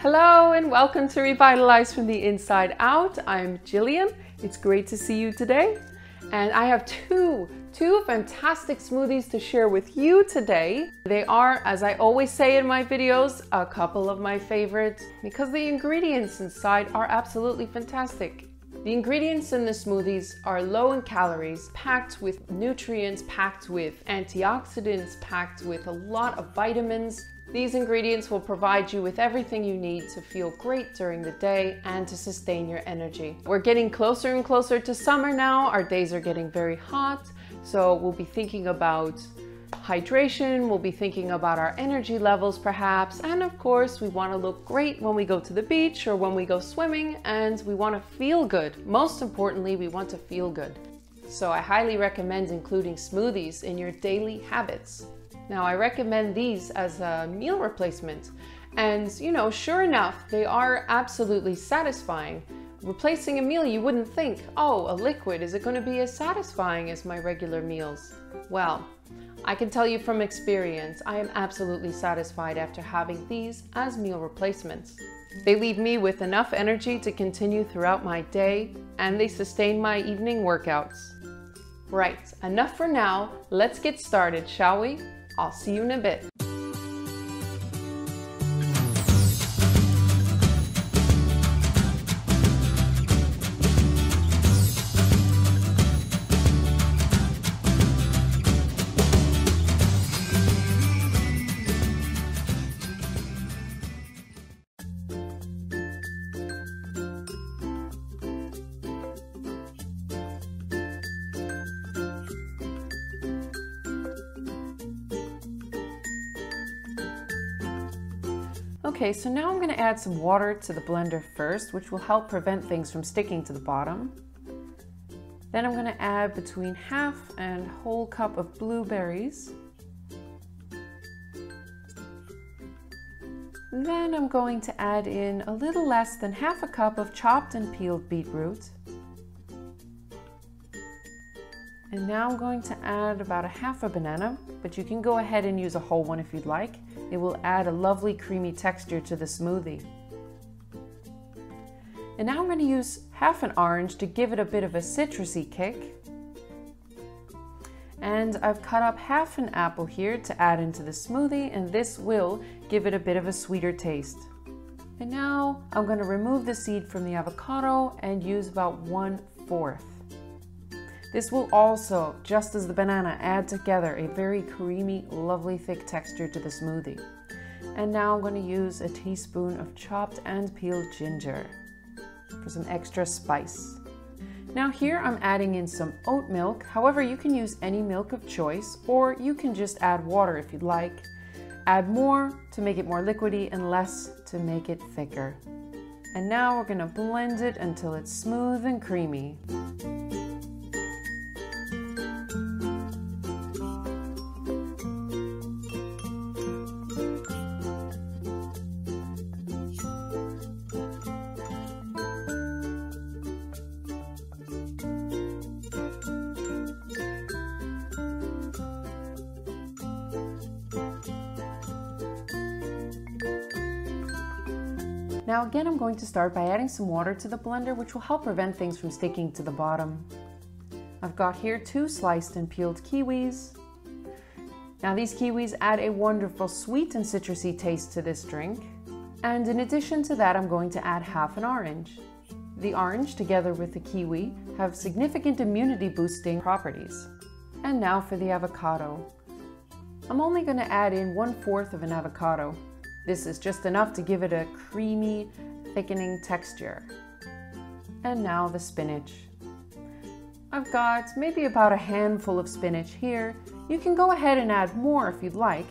Hello and welcome to Revitalize from the Inside Out. I'm Jillian. It's great to see you today. And I have two fantastic smoothies to share with you today. They are, as I always say in my videos, a couple of my favorites because the ingredients inside are absolutely fantastic. The ingredients in the smoothies are low in calories, packed with nutrients, packed with antioxidants, packed with a lot of vitamins. These ingredients will provide you with everything you need to feel great during the day and to sustain your energy. We're getting closer and closer to summer now. Our days are getting very hot, so we'll be thinking about hydration, we'll be thinking about our energy levels perhaps, and of course we want to look great when we go to the beach or when we go swimming, and we want to feel good. Most importantly, we want to feel good. So I highly recommend including smoothies in your daily habits. Now, I recommend these as a meal replacement, and sure enough, they are absolutely satisfying. Replacing a meal, you wouldn't think, oh, a liquid, is it going to be as satisfying as my regular meals? Well, I can tell you from experience, I am absolutely satisfied after having these as meal replacements. They leave me with enough energy to continue throughout my day, and they sustain my evening workouts. Right, enough for now. Let's get started, shall we? I'll see you in a bit. Okay, so now I'm going to add some water to the blender first, which will help prevent things from sticking to the bottom. Then I'm going to add between half and whole cup of blueberries. Then I'm going to add in a little less than half a cup of chopped and peeled beetroot. And now I'm going to add about a half a banana, but you can go ahead and use a whole one if you'd like. It will add a lovely creamy texture to the smoothie. And now I'm going to use half an orange to give it a bit of a citrusy kick. And I've cut up half an apple here to add into the smoothie, and this will give it a bit of a sweeter taste. And now I'm going to remove the seed from the avocado and use about 1/4. This will also, just as the banana, add together a very creamy, lovely thick texture to the smoothie. And now I'm going to use a teaspoon of chopped and peeled ginger for some extra spice. Now here I'm adding in some oat milk. However, you can use any milk of choice, or you can just add water if you'd like. Add more to make it more liquidy and less to make it thicker. And now we're going to blend it until it's smooth and creamy. Now again, I'm going to start by adding some water to the blender, which will help prevent things from sticking to the bottom. I've got here 2 sliced and peeled kiwis. Now these kiwis add a wonderful sweet and citrusy taste to this drink. And in addition to that, I'm going to add half an orange. The orange, together with the kiwi, have significant immunity boosting properties. And now for the avocado. I'm only going to add in 1/4 of an avocado. This is just enough to give it a creamy, thickening texture. And now the spinach. I've got maybe about a handful of spinach here. You can go ahead and add more if you'd like.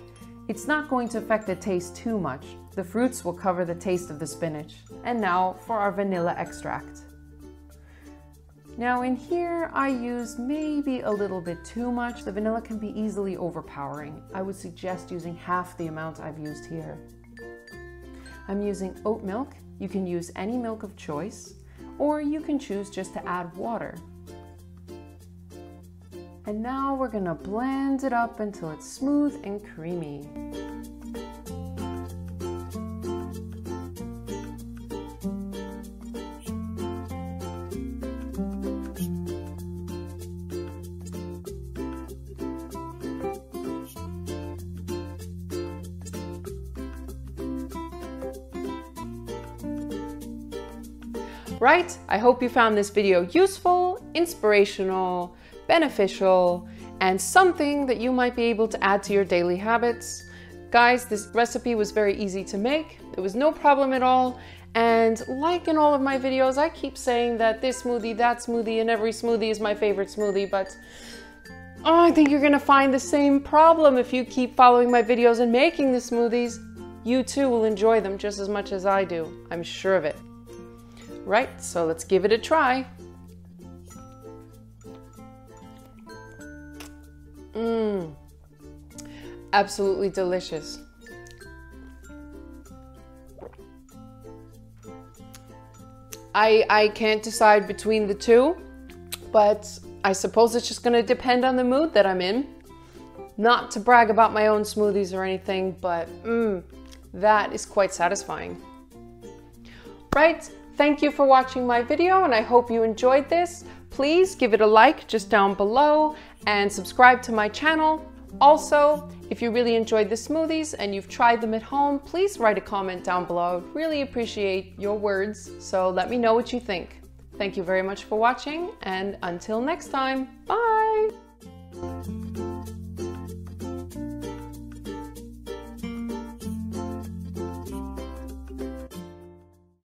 It's not going to affect the taste too much. The fruits will cover the taste of the spinach. And now for our vanilla extract. Now in here I used maybe a little bit too much. The vanilla can be easily overpowering. I would suggest using half the amount I've used here. I'm using oat milk. You can use any milk of choice, or you can choose just to add water. And now we're gonna blend it up until it's smooth and creamy. Right? I hope you found this video useful, inspirational, beneficial, and something that you might be able to add to your daily habits. Guys, this recipe was very easy to make. It was no problem at all. And like in all of my videos, I keep saying that this smoothie, that smoothie, and every smoothie is my favorite smoothie, but I think you're gonna find the same problem if you keep following my videos and making the smoothies. You too will enjoy them just as much as I do. I'm sure of it. Right, so let's give it a try. Absolutely delicious. I can't decide between the two, but I suppose it's just gonna depend on the mood that I'm in. Not to brag about my own smoothies or anything, but that is quite satisfying. Right, thank you for watching my video and I hope you enjoyed this. Please give it a like just down below and subscribe to my channel. Also, if you really enjoyed the smoothies and you've tried them at home, please write a comment down below. I would really appreciate your words, so let me know what you think. Thank you very much for watching, and until next time, bye!